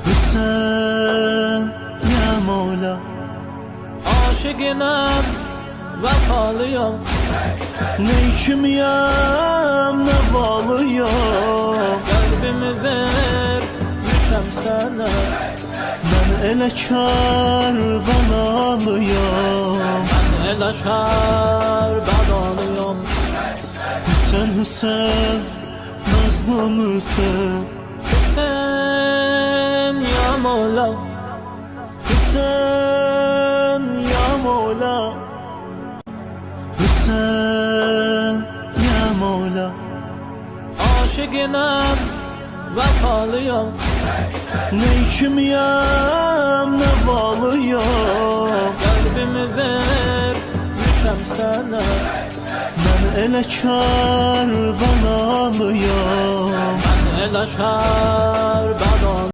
Hüseyin ya Mola, aşıqinəm, vəfalıyam. ne kimyam ne valıyam. Qəlbimi vermişəm sənə, Ben elə Kərbəlalıyam. mən elə Kərbəlalıyam. Hüseyin Hüseyin mazlum Hüseyin. Hüseyin ya Mola, Hüseyin ya Mola, Hüseyin ya Mola, aşıqinəm, vəfalıyam. ne kimyam ne valıyam. Qəlbimi vermişəm sənə, Ben elə Kərbəlalıyam. mən elə Kərbəlalıyam.